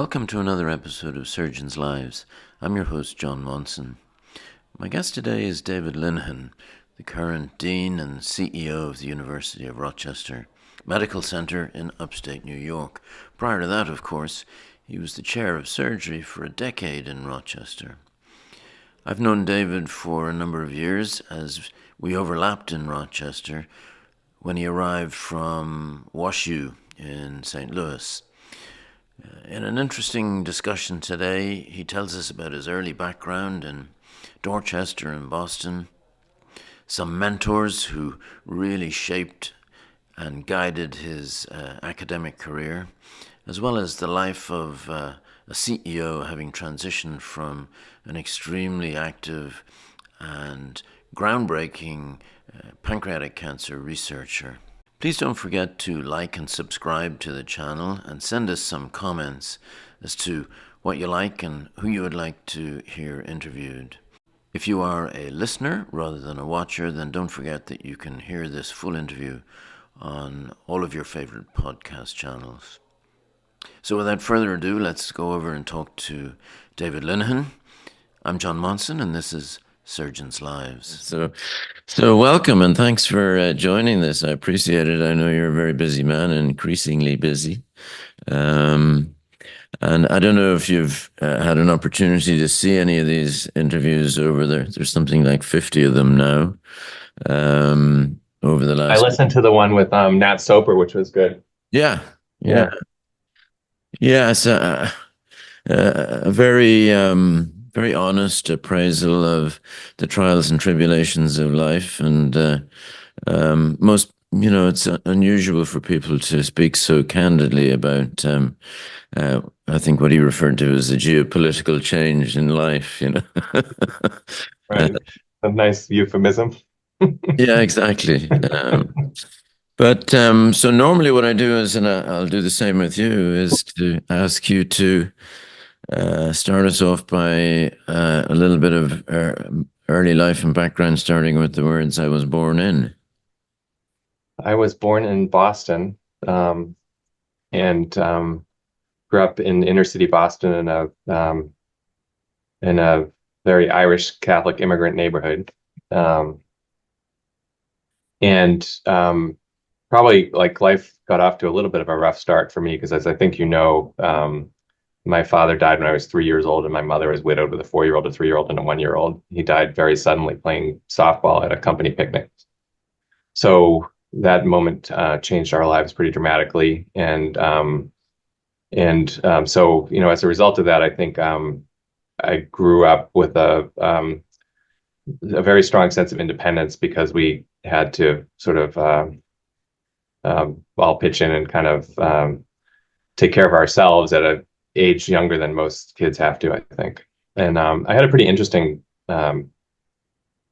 Welcome to another episode of Surgeons' Lives. I'm your host, John Monson. My guest today is David Linehan, the current Dean and CEO of the University of Rochester Medical Center in upstate New York. Prior to that, of course, he was the chair of surgery for a decade in Rochester. I've known David for a number of years as we overlapped in Rochester when he arrived from WashU in St. Louis. In an interesting discussion today, he tells us about his early background in Dorchester and Boston, some mentors who really shaped and guided his academic career, as well as the life of a CEO having transitioned from an extremely active and groundbreaking pancreatic cancer researcher. Please don't forget to like and subscribe to the channel and send us some comments as to what you like and who you would like to hear interviewed. If you are a listener rather than a watcher, then don't forget that you can hear this full interview on all of your favorite podcast channels. So without further ado, let's go over and talk to David Linehan. I'm John Monson, and this is Surgeons' Lives. So welcome and thanks for joining this. I appreciate it. I know you're a very busy man and increasingly busy. And I don't know if you've had an opportunity to see any of these interviews over there. There's something like 50 of them now over the last... I listened to the one with Nat Soper, which was good. Yeah. It's a very honest appraisal of the trials and tribulations of life, and most, it's unusual for people to speak so candidly about, I think what he referred to as a geopolitical change in life, Right. A nice euphemism. Yeah, exactly. So normally what I do is, and I'll do the same with you, is to ask you to start us off by a little bit of early life and background, starting with the words "I was born in." I was born in Boston, and grew up in inner city Boston in a very Irish Catholic immigrant neighborhood, and probably like life got off to a little bit of a rough start for me because, as I think my father died when I was 3 years old, and my mother was widowed with a 4-year-old, a 3-year-old, and a 1-year-old. He died very suddenly playing softball at a company picnic. So that moment changed our lives pretty dramatically. So, as a result of that, I think I grew up with a very strong sense of independence because we had to sort of all pitch in and kind of take care of ourselves at an age younger than most kids have to, I think. And I had a pretty interesting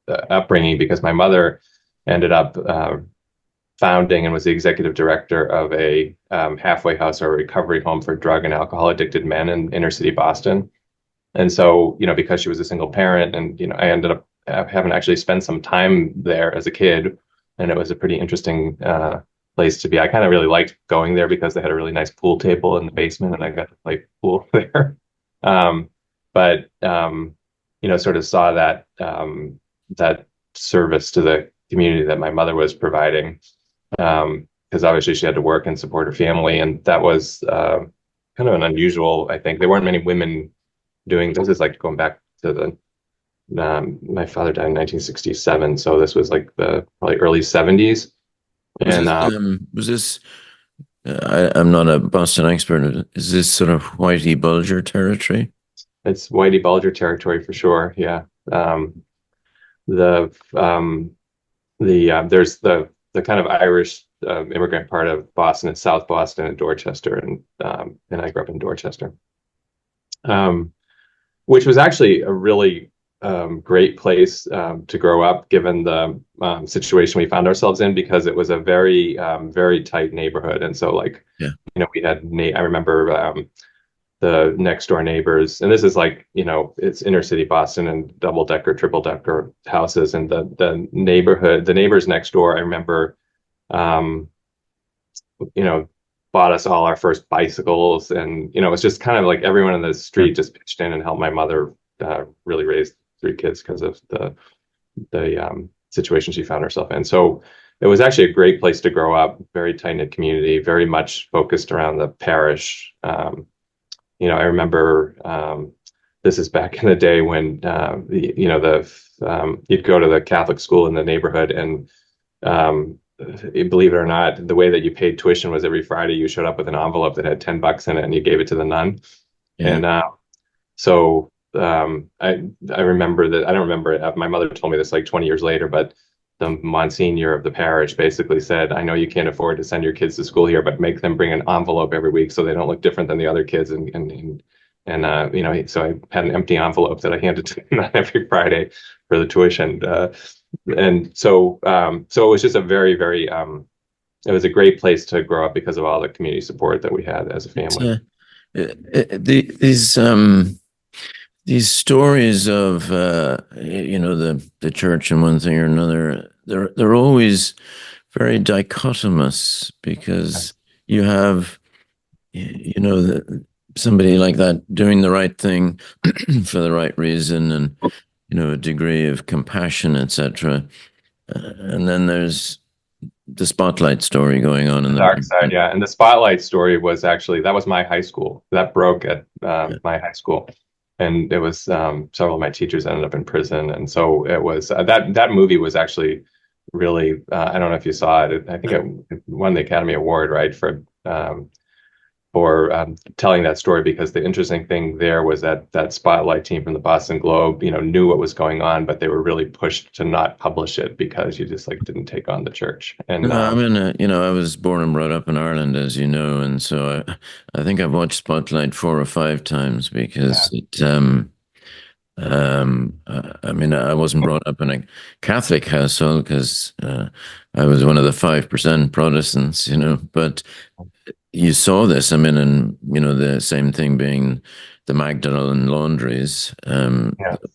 upbringing because my mother ended up founding and was the executive director of a halfway house or recovery home for drug and alcohol addicted men in inner city Boston. And so, because she was a single parent, and I ended up having to actually spend some time there as a kid, and it was a pretty interesting place to be. I kind of really liked going there because they had a really nice pool table in the basement, and I got to play pool there. Sort of saw that service to the community that my mother was providing, because obviously she had to work and support her family, and that was kind of an unusual. I think there weren't many women doing this. Is like going back to the my father died in 1967, so this was like the probably early 70s. Was this I'm not a Boston expert. Is this sort of Whitey Bulger territory? It's Whitey Bulger territory for sure. Yeah. There's the kind of Irish immigrant part of Boston and South Boston and Dorchester, and I grew up in Dorchester, which was actually a really great place to grow up, given the situation we found ourselves in, because it was a very very tight neighborhood. And so we had I remember the next door neighbors, and this is it's inner city Boston and double decker, triple decker houses, and the neighbors next door, I remember bought us all our first bicycles, and it was just kind of like everyone in the street just pitched in and helped my mother really raise three kids because of the situation she found herself in. So it was actually a great place to grow up, very tight-knit community, very much focused around the parish. I remember this is back in the day when you'd go to the Catholic school in the neighborhood, and believe it or not, the way that you paid tuition was every Friday you showed up with an envelope that had $10 in it, and you gave it to the nun. Yeah. And so I remember that. I don't remember it. My mother told me this like 20 years later, but the Monsignor of the parish basically said, "I know you can't afford to send your kids to school here, but make them bring an envelope every week so they don't look different than the other kids." So I had an empty envelope that I handed to them every Friday for the tuition. So it was just a very, very, it was a great place to grow up because of all the community support that we had as a family. These stories of the church and one thing or another, they're always very dichotomous, because you have somebody like that doing the right thing for the right reason, and a degree of compassion, etc. And then there's the spotlight story going on in the Dark side, yeah. And the spotlight story was actually, that was my high school. That broke at my high school. And it was several of my teachers ended up in prison. And so it was that movie was actually really, I don't know if you saw it. I think it won the Academy Award, right, for telling that story, because the interesting thing there was that spotlight team from the Boston Globe, knew what was going on, but they were really pushed to not publish it because you just like didn't take on the church. And No, I mean, I was born and brought up in Ireland, as you know, and so I think I've watched Spotlight 4 or 5 times, because I mean, I wasn't brought up in a Catholic household, because I was one of the 5% Protestants, but you saw this. I mean, and the same thing being the Magdalen laundries,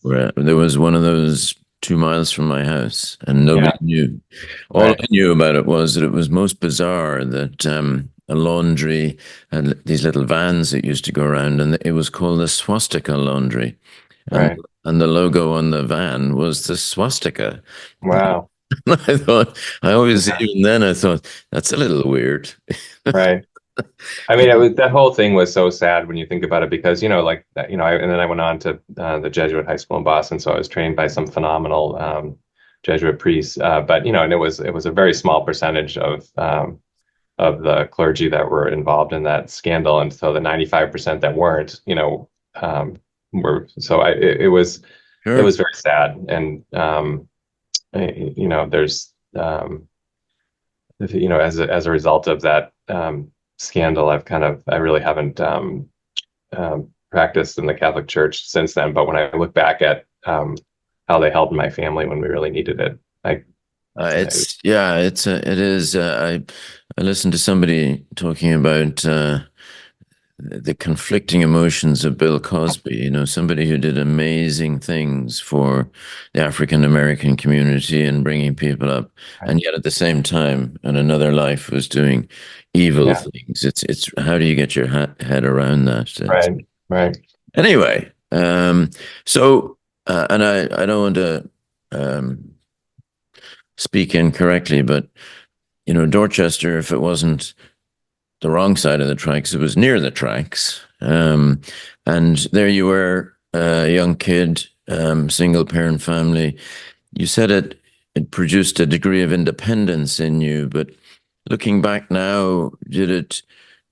where there was one of those 2 miles from my house, and nobody knew. All I knew about it was that it was most bizarre that a laundry had these little vans that used to go around, and it was called the swastika laundry. And the logo on the van was the swastika. Wow. Even then I thought, that's a little weird. Right. I mean, that whole thing was so sad when you think about it, because, and then I went on to the Jesuit high school in Boston. So I was trained by some phenomenal Jesuit priests. But, and it was a very small percentage of the clergy that were involved in that scandal. And so the 95% that weren't, were, so it was very sad. And, there's, as a result of that, scandal, I really haven't practiced in the Catholic Church since then. But when I look back at how they helped my family when we really needed it, it is. I listened to somebody talking about the conflicting emotions of Bill Cosby, somebody who did amazing things for the African American community and bringing people up, and yet at the same time, in another life, was doing evil things. It's how do you get your head around that? Right. Anyway, so and I don't want to speak incorrectly, but Dorchester, if it wasn't the wrong side of the tracks, it was near the tracks. And there you were, a young kid, single parent family. You said it produced a degree of independence in you, but looking back now, did it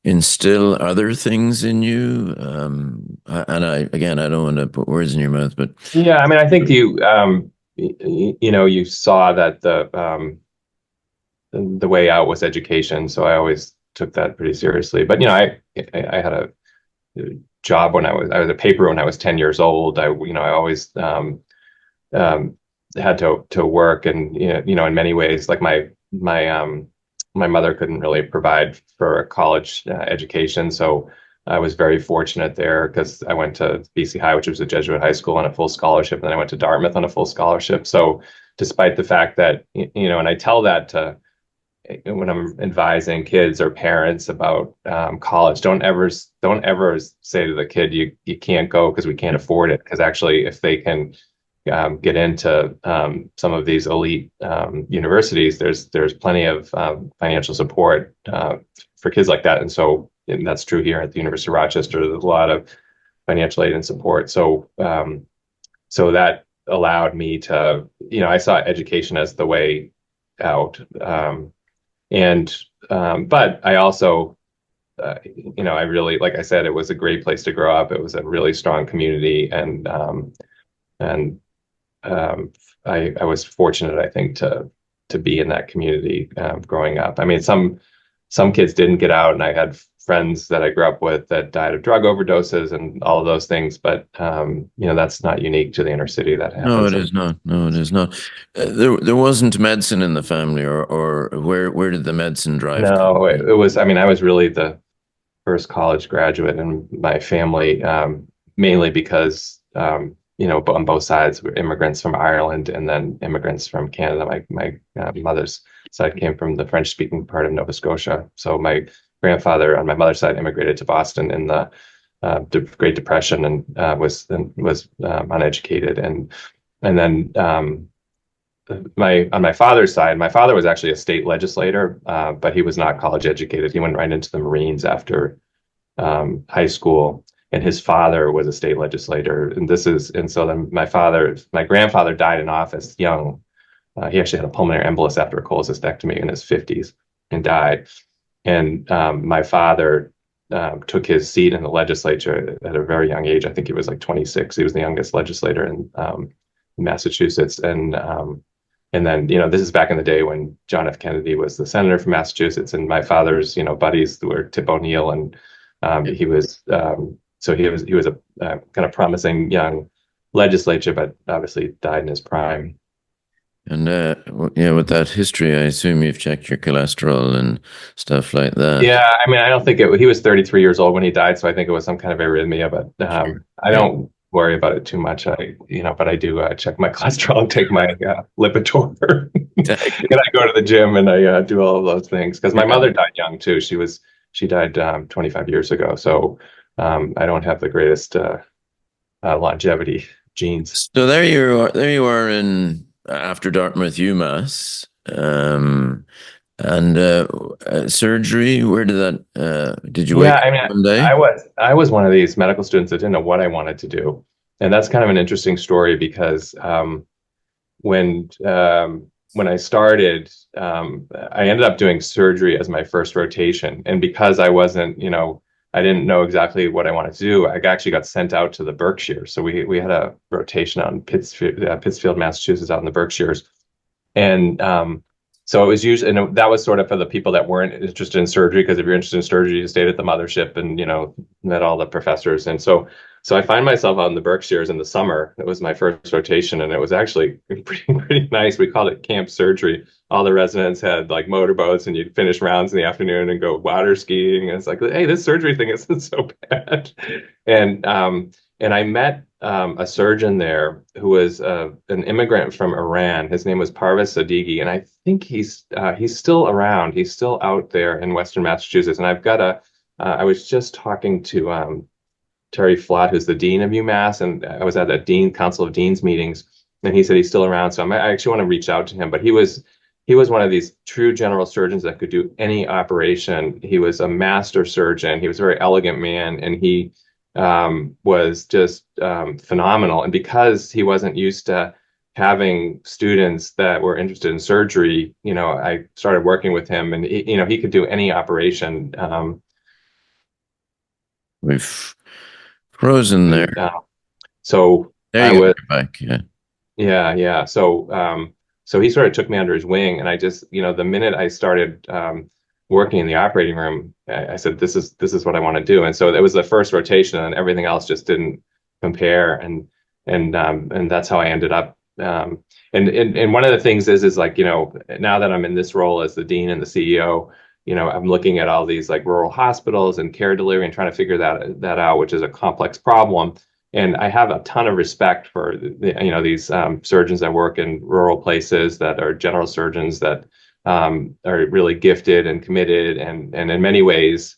instill other things in you? And I don't want to put words in your mouth, but yeah, I mean, I think you saw that the way out was education. So I always took that pretty seriously. But I had a job when I was a paper when I was 10 years old. I always had to work, and in many ways, like my mother couldn't really provide for a college education, so I was very fortunate there, because I went to BC High, which was a Jesuit high school, on a full scholarship, and then I went to Dartmouth on a full scholarship. So despite the fact that and I tell that to when I'm advising kids or parents about college, don't ever say to the kid, you can't go because we can't afford it. Because actually, if they can get into some of these elite universities, there's plenty of financial support for kids like that. And that's true here at the University of Rochester. There's a lot of financial aid and support. So that allowed me to, I saw education as the way out. But I also, I really, like I said, it was a great place to grow up. It was a really strong community, and I was fortunate, I think, to be in that community growing up. I mean, some kids didn't get out, and I had friends that I grew up with that died of drug overdoses and all of those things. But that's not unique to the inner city. That No, happens. it is not. No, it is not. There wasn't medicine in the family, or where did the medicine drive come No, it from? was. I mean, I was really the first college graduate in my family, mainly because on both sides were immigrants from Ireland and then immigrants from Canada. My mother's side came from the French-speaking part of Nova Scotia. So my grandfather on my mother's side immigrated to Boston in the Great Depression and was uneducated, and then on my father's side, my father was actually a state legislator, but he was not college educated. He went right into the Marines after high school, and his father was a state legislator. And so then my grandfather died in office young. He actually had a pulmonary embolus after a cholecystectomy in his 50s and died. And my father took his seat in the legislature at a very young age. I think he was like 26. He was the youngest legislator in Massachusetts. And then, this is back in the day when John F. Kennedy was the senator from Massachusetts, and my father's, buddies were Tip O'Neill, and he was a kind of promising young legislator, but obviously died in his prime. And yeah, with that history, I assume you've checked your cholesterol and stuff like that. Yeah, I mean, I don't think he was 33 years old when he died, so I think it was some kind of arrhythmia, but Sure. I Yeah. don't worry about it too much. But I do check my cholesterol and take my Lipitor. And I go to the gym and I do all of those things because my Yeah. mother died young too. She died 25 years ago, so I don't have the greatest longevity genes. So there you are. There you are in after Dartmouth, UMass, and surgery. Where did that? Did you wake Yeah, up I mean, one day? I was one of these medical students that didn't know what I wanted to do, and that's kind of an interesting story because when when I started, I ended up doing surgery as my first rotation, and because I wasn't, I didn't know exactly what I wanted to do. I actually got sent out to the Berkshires, so we had a rotation out in Pittsfield, Massachusetts, out in the Berkshires, and so it was usually, and that was sort of for the people that weren't interested in surgery, because if you're interested in surgery, you stayed at the mothership and, met all the professors. And so I find myself out in the Berkshires in the summer. It was my first rotation, and it was actually pretty nice. We called it camp surgery. All the residents had like motorboats, and you'd finish rounds in the afternoon and go water skiing. And it's like, hey, this surgery thing isn't so bad. And I met a surgeon there who was an immigrant from Iran. His name was Parvez Sadeghi, and I think he's still around. He's still out there in Western Massachusetts. And I was just talking to Terry Flott, who's the dean of UMass, and I was at that Council of Deans meetings, and he said he's still around. So I actually want to reach out to him. But he was one of these true general surgeons that could do any operation. He was a master surgeon. He was a very elegant man, and he was just phenomenal. And because he wasn't used to having students that were interested in surgery, I started working with him, and he could do any operation. We've frozen And there. so There I you go. was, You're back. Yeah. yeah. So he sort of took me under his wing, and I just, the minute I started working in the operating room, I said, this is what I want to do. And so it was the first rotation, and everything else just didn't compare. And that's how I ended up. And one of the things is like, now that I'm in this role as the dean and the CEO, I'm looking at all these like rural hospitals and care delivery and trying to figure that out, which is a complex problem. And I have a ton of respect for these surgeons that work in rural places that are general surgeons that are really gifted and committed, and in many ways,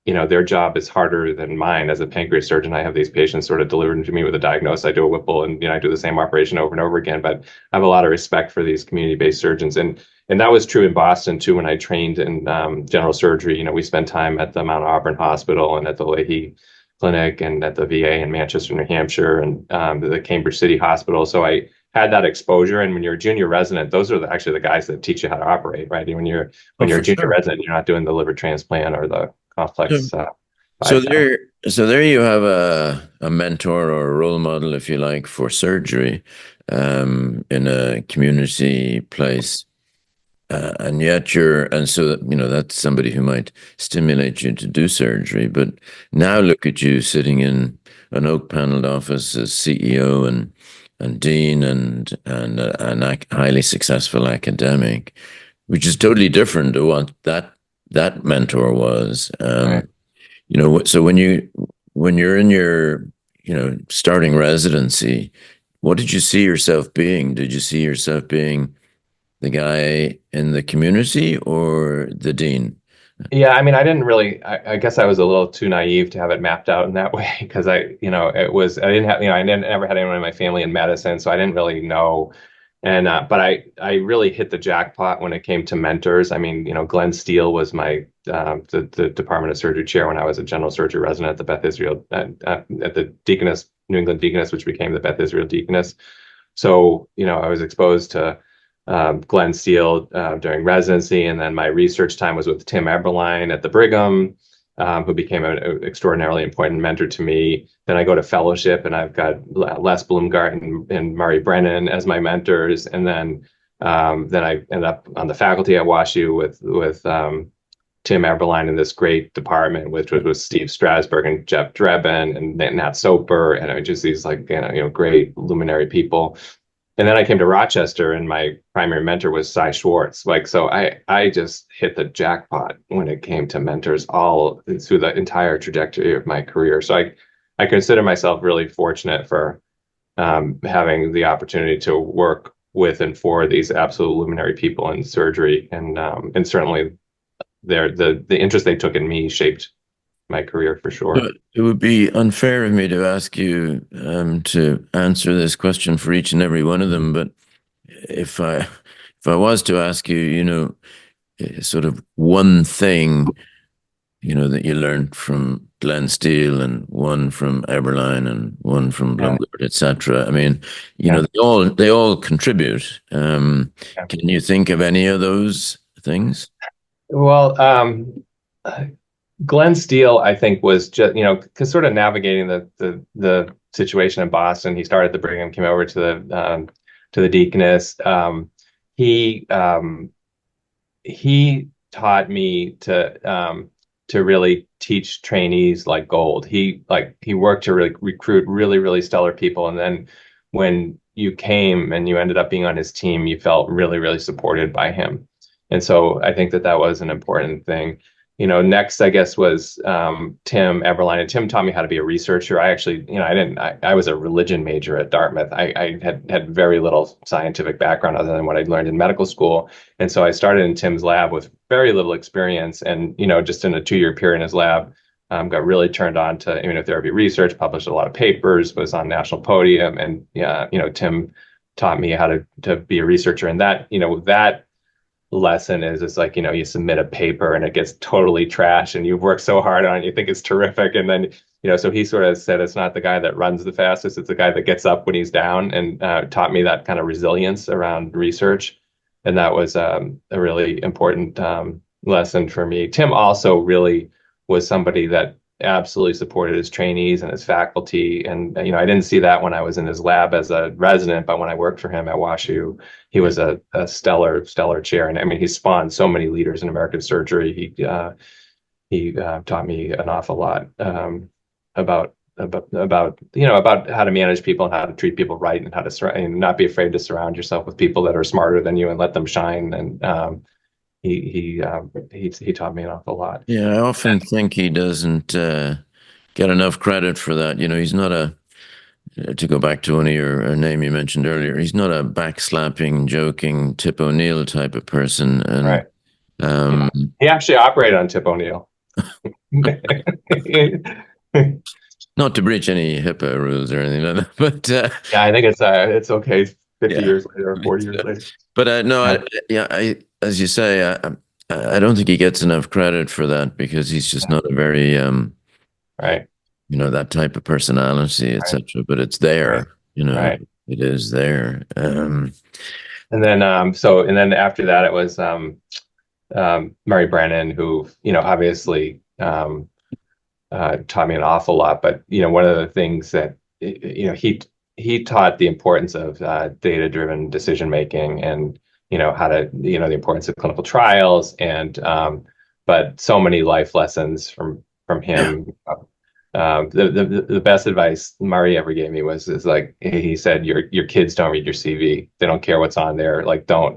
their job is harder than mine as a pancreas surgeon. I have these patients sort of delivered to me with a diagnosis. I do a Whipple, and I do the same operation over and over again. But I have a lot of respect for these community-based surgeons, and that was true in Boston too. When I trained in general surgery, we spent time at the Mount Auburn Hospital and at the Leahy Clinic and at the VA in Manchester, New Hampshire, and the Cambridge City Hospital. So I had that exposure. And when you're a junior resident, those are actually the guys that teach you how to operate, right? When you're for a junior sure. resident, you're not doing the liver transplant or the complex So bypass. there you have a mentor or a role model, if you like, for surgery, in a community place. And yet and so that, that's somebody who might stimulate you to do surgery. But now look at you sitting in an oak paneled office as CEO and dean and highly successful academic, which is totally different to what that mentor was. Right. So when you're in your, starting residency, what did you see yourself being? Did you see yourself being the guy in the community or the dean? Yeah, I mean, I didn't really, I guess I was a little too naive to have it mapped out in that way because I didn't have, I didn't ever had anyone in my family in medicine, so I didn't really know. And, but I really hit the jackpot when it came to mentors. I mean, Glenn Steele was the Department of Surgery chair when I was a general surgery resident at the Beth Israel, at the Deaconess, New England Deaconess, which became the Beth Israel Deaconess. So, I was exposed to Glenn Steele during residency, and then my research time was with Tim Eberline at the Brigham, who became an extraordinarily important mentor to me. Then I go to fellowship, and I've got Les Bloomgarten and Murray Brennan as my mentors, and then I ended up on the faculty at WashU with Tim Eberline in this great department, which was Steve Strasberg and Jeff Drebin and Nat Soper, and it was just these great luminary people. And then I came to Rochester, and my primary mentor was Cy Schwartz. So I just hit the jackpot when it came to mentors all through the entire trajectory of my career. So I consider myself really fortunate for having the opportunity to work with and for these absolute luminary people in surgery, and certainly the interest they took in me shaped my career for sure. But it would be unfair of me to ask you to answer this question for each and every one of them. But if I was to ask you, sort of one thing, that you learned from Glenn Steele and one from Eberline and one from Yeah. Bloomberg, etc. I mean, Yeah. they all contribute. Yeah. Can you think of any of those things? Well, Glenn Steele, I think, was just, because sort of navigating the situation in Boston. He started at the Brigham, came over to the Deaconess. He taught me to really teach trainees like gold. He worked to really recruit really, really stellar people. And then when you came and you ended up being on his team, you felt really, really supported by him. And so I think that was an important thing. Next, I guess, was Tim Eberline. And Tim taught me how to be a researcher. I actually, I was a religion major at Dartmouth. I had very little scientific background other than what I'd learned in medical school. And so I started in Tim's lab with very little experience. And, just in a 2-year period in his lab, got really turned on to immunotherapy research, published a lot of papers, was on national podium. And, Tim taught me how to be a researcher. And that lesson is it's like, you submit a paper and it gets totally trashed and you've worked so hard on it, you think it's terrific. And then, so he sort of said, it's not the guy that runs the fastest, it's the guy that gets up when he's down, and taught me that kind of resilience around research. And that was a really important lesson for me. Tim also really was somebody that absolutely supported his trainees and his faculty. And, I didn't see that when I was in his lab as a resident, but when I worked for him at WashU, he was a stellar chair. And I mean, he spawned so many leaders in American surgery. He taught me an awful lot about how to manage people and how to treat people right, and how to not be afraid to surround yourself with people that are smarter than you and let them shine. And he taught me an awful lot. Yeah, I often think he doesn't get enough credit for that. He's not to go back to one of your a name you mentioned earlier, he's not a backslapping, joking Tip O'Neill type of person, and Right. Yeah. um, He actually operated on Tip O'Neill. not to breach any HIPAA rules or anything like that, but Yeah, I think it's okay 50 yeah, years later or 40 years later. no, Yeah. as you say, I don't think he gets enough credit for that because he's just not a very Right. that type of personality, Right. etc. But it's Right. there, Right. it is there. And then after that, it was Murray Brennan, who, obviously taught me an awful lot. But, one of the things that, he taught the importance of data-driven decision making and, how to, the importance of clinical trials and, but so many life lessons from Yeah, him. The best advice Murray ever gave me is like he said, your kids don't read your CV. They don't care what's on there. Like don't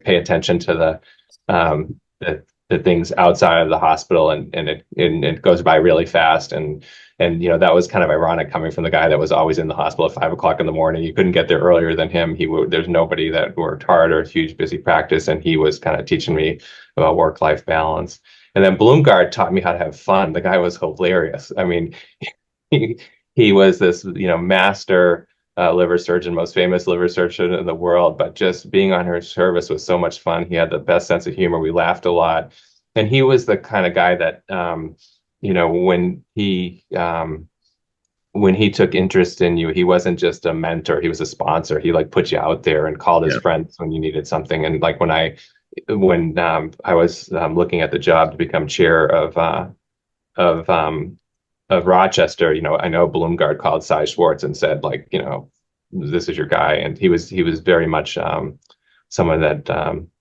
pay attention to the things outside of the hospital, and it goes by really fast. And that was kind of ironic coming from the guy that was always in the hospital at 5 o'clock in the morning. You couldn't get there earlier than him. There's nobody that worked hard or huge busy practice, and he was kind of teaching me about work-life balance. And then Bloomgard taught me how to have fun. The guy was hilarious. I mean, he, he was this, master liver surgeon, most famous liver surgeon in the world. But just being on her service was so much fun. He had the best sense of humor. We laughed a lot. And he was the kind of guy that, you know, when he took interest in you, he wasn't just a mentor, he was a sponsor. He like put you out there and called his yeah, friends when you needed something. And like when I was looking at the job to become chair of of Rochester, I know Bloomgard called Cy Schwartz and said, like, this is your guy. And he was very much someone that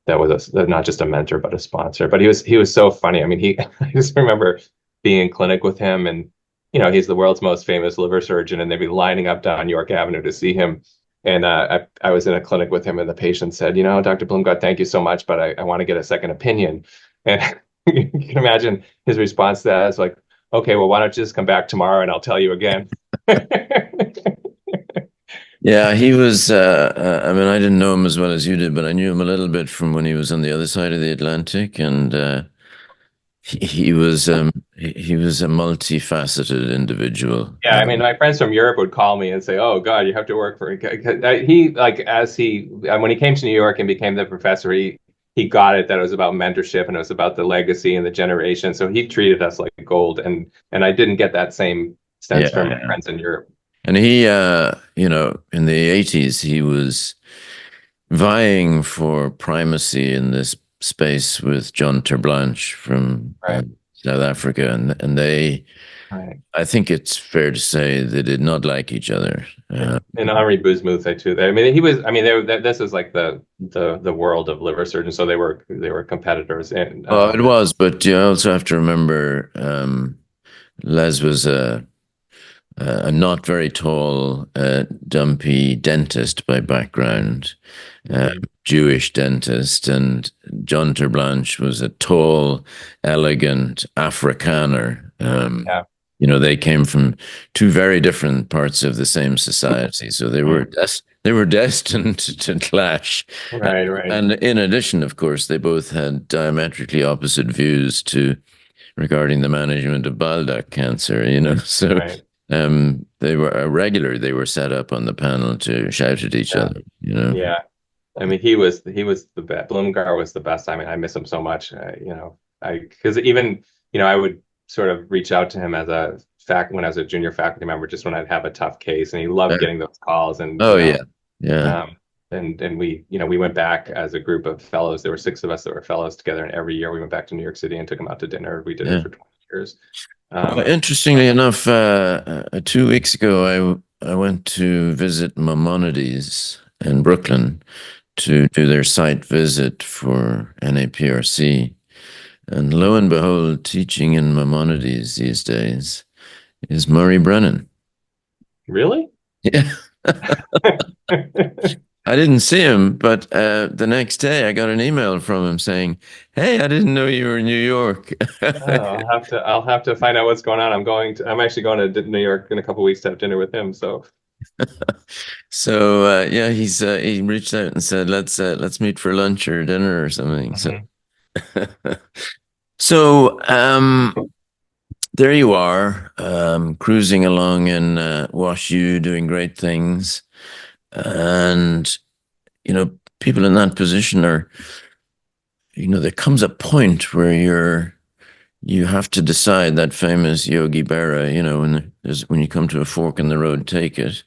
was not just a mentor but a sponsor. But he was so funny. I mean, I just remember being in clinic with him, and he's the world's most famous liver surgeon, and they'd be lining up down York Avenue to see him. And I was in a clinic with him, and the patient said, Dr. Bloomgard, thank you so much, but I want to get a second opinion. And you can imagine his response to that is like, okay, well, why don't you just come back tomorrow and I'll tell you again. yeah. He was. I mean, I didn't know him as well as you did, but I knew him a little bit from when he was on the other side of the Atlantic, and he was a multifaceted individual. Yeah, I mean, my friends from Europe would call me and say, "Oh God, you have to work for." He like as he when he came to New York and became the professor, he got it that it was about mentorship and it was about the legacy and the generation. So he treated us like gold, and I didn't get that same sense from my Yeah, friends in Europe. and he, in the 80s, he was vying for primacy in this space with John Terblanche from Right, South Africa, and they, right. I think it's fair to say they did not like each other. Yeah, and Henri Bouzmout too. I mean, he was. I mean, this is like the world of liver surgeons. So they were competitors, and Well, it was, but you also have to remember, Les was a not very tall, dumpy dentist by background, mhm. Jewish dentist, and John Terblanche was a tall, elegant Afrikaner. Yeah. They came from two very different parts of the same society, so they were destined to clash. Right, right, And in addition, of course, they both had diametrically opposite views regarding the management of bile duct cancer. So right. they were set up on the panel to shout at each Yeah, other. yeah. I mean, he was the best. Bloomgar was the best. I mean, I miss him so much. I because even I would sort of reach out to him as a when I was a junior faculty member, just when I'd have a tough case, and he loved Uh, getting those calls. And oh yeah, yeah, um, and we went back as a group of fellows. There were 6 of us that were fellows together, and every year we went back to New York City and took him out to dinner. We did it yeah. for 20 years. Well, Um, interestingly enough, 2 weeks ago, I went to visit Maimonides in Brooklyn to do their site visit for NAPRC. And lo and behold, teaching in Maimonides these days is Murray Brennan. really? Yeah. I didn't see him, but the next day I got an email from him saying, "Hey, I didn't know you were in New York." Oh, I'll have to find out what's going on. I'm actually going to New York in a couple weeks to have dinner with him. So, So yeah, he reached out and said, let's meet for lunch or dinner or something." So mhm. so there you are, cruising along in Wash U, doing great things, and you know, people in that position are, there comes a point where you have to decide that famous Yogi Berra, when you come to a fork in the road, take it.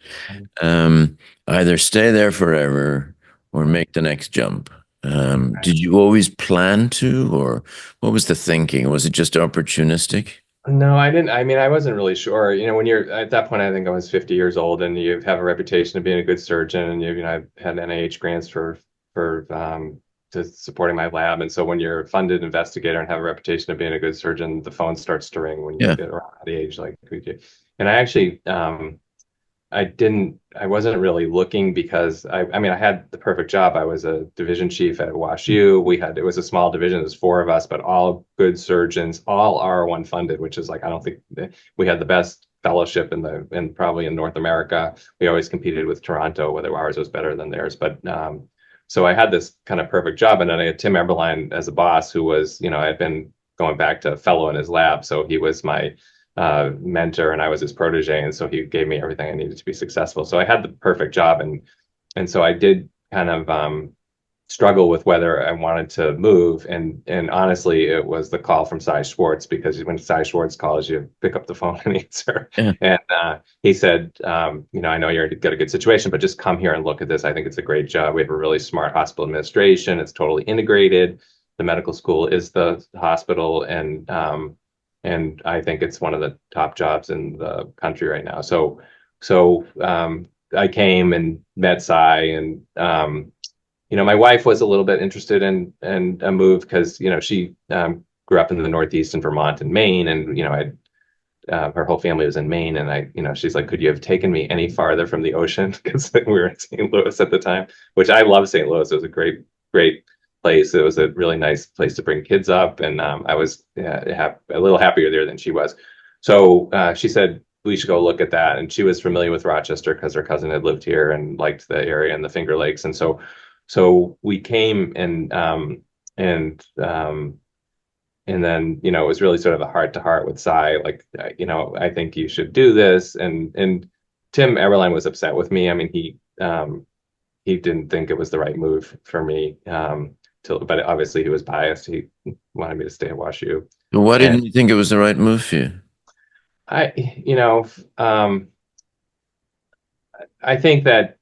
Um, Either stay there forever or make the next jump. Did you always plan to, or what was the thinking? Was it just opportunistic? No, I didn't. I mean, I wasn't really sure. When you're at that point, I think I was 50 years old, and you have a reputation of being a good surgeon, and I've had NIH grants for to supporting my lab, and so when you're a funded investigator and have a reputation of being a good surgeon, the phone starts to ring when you Yeah, get around the age like we do. And I actually I wasn't really looking because I mean, I had the perfect job. I was a division chief at WashU. It was a small division. There's four of us, but all good surgeons, all R1 funded, which is like, I don't think we had the best fellowship in probably in North America. We always competed with Toronto, whether ours was better than theirs. But so I had this kind of perfect job. And then I had Tim Eberline as a boss who was, I had been going back to fellow in his lab. So he was my mentor and I was his protege. And so he gave me everything I needed to be successful. So I had the perfect job. And so I did kind of struggle with whether I wanted to move. And honestly, it was the call from Cy Schwartz, because when Cy Schwartz calls, you pick up the phone and answer. yeah. And he said, I know you're got a good situation, but just come here and look at this. I think it's a great job. We have a really smart hospital administration. It's totally integrated. The medical school is the hospital, and I think it's one of the top jobs in the country right now. So I came and met Cy, and my wife was a little bit interested in a move because she grew up in the Northeast in Vermont and Maine, and her whole family was in Maine, and she's like, could you have taken me any farther from the ocean? Because we were in St. Louis at the time, which I love St. Louis. It was a great place. It was a really nice place to bring kids up, and I was a little happier there than she was. So she said we should go look at that, and she was familiar with Rochester because her cousin had lived here and liked the area and the Finger Lakes, and so we came, and then it was really sort of a heart to heart with Cy, like I think you should do this, and Tim Eberline was upset with me. I mean, he didn't think it was the right move for me, but obviously he was biased. He wanted me to stay at WashU. But why And didn't you think it was the right move for you? I I think that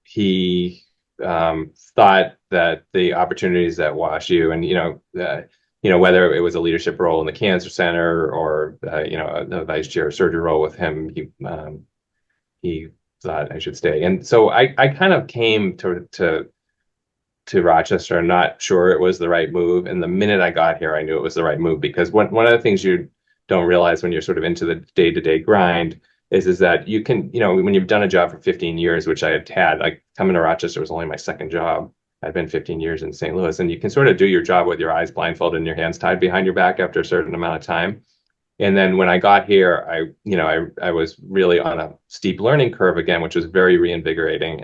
he thought that the opportunities at WashU, and whether it was a leadership role in the cancer center or the vice chair surgery role with him, he thought I should stay. And so I kind of came to Rochester not sure it was the right move, and the minute I got here I knew it was the right move, because one of the things you don't realize when you're sort of into the day-to-day grind is that you can, when you've done a job for 15 years, which I had, like coming to Rochester was only my second job. I'd been 15 years in St. Louis, and you can sort of do your job with your eyes blindfolded and your hands tied behind your back after a certain amount of time. And then when I got here, I was really on a steep learning curve again, which was very reinvigorating.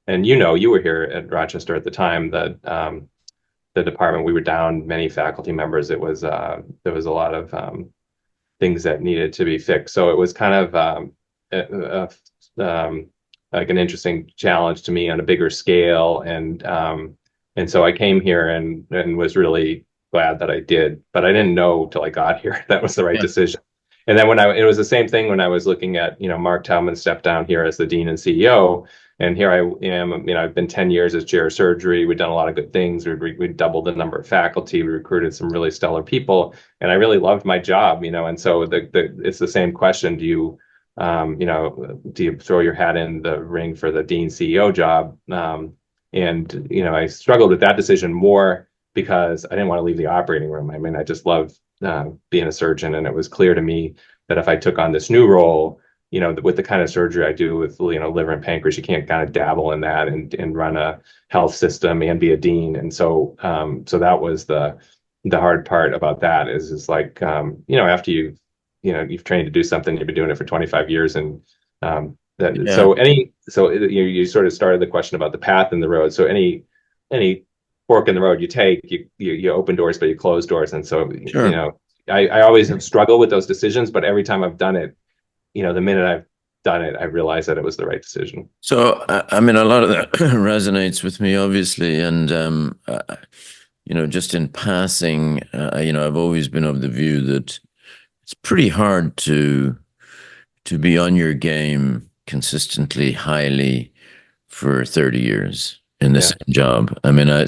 And you were here at Rochester at the time that the department, we were down many faculty members. There was a lot of things that needed to be fixed. So it was kind of like an interesting challenge to me on a bigger scale. And so I came here and was really glad that I did, but I didn't know till I got here that was the right Yeah. decision. And then it was the same thing when I was looking at, Mark Talman stepped down here as the dean and CEO. And here I am, I've been 10 years as chair of surgery. We've done a lot of good things. We doubled the number of faculty. We recruited some really stellar people, and I really loved my job, and so it's the same question. Do you throw your hat in the ring for the dean CEO job? And I struggled with that decision more because I didn't want to leave the operating room. I mean, I just love being a surgeon, and it was clear to me that if I took on this new role, with the kind of surgery I do with, liver and pancreas, you can't kind of dabble in that and run a health system and be a dean. And so that was the hard part about that is like, after you've trained to do something, you've been doing it for 25 years. And Yeah, you sort of started the question about the path in the road. So any fork in the road you take, you open doors, but you close doors. And so, sure. I always have struggled with those decisions, but every time I've done it, the minute I've done it, I realized that it was the right decision. So, I mean, a lot of that resonates with me, obviously. And, just in passing, I've always been of the view that it's pretty hard to be on your game consistently highly for 30 years in the Yeah. same job. I mean, I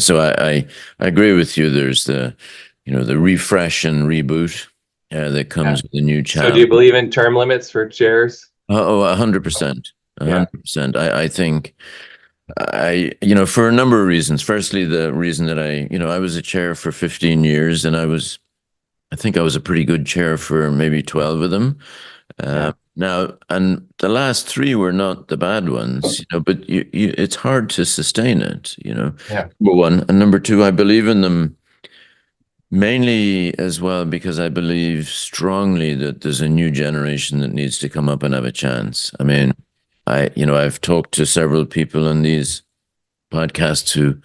agree with you. There's the refresh and reboot that Yeah. comes with a new So do you challenge. believe in term limits for chairs? Oh, 100%. Yeah. 100%. I think for a number of reasons. Firstly, the reason that I was a chair for 15 years and I think I was a pretty good chair for maybe 12 of them. Yeah. Now, and the last three were not the bad ones, but it's hard to sustain it. Yeah. Number one. And number two, I believe in them mainly as well because I believe strongly that there's a new generation that needs to come up and have a chance. I mean, I've talked to several people on these podcasts who,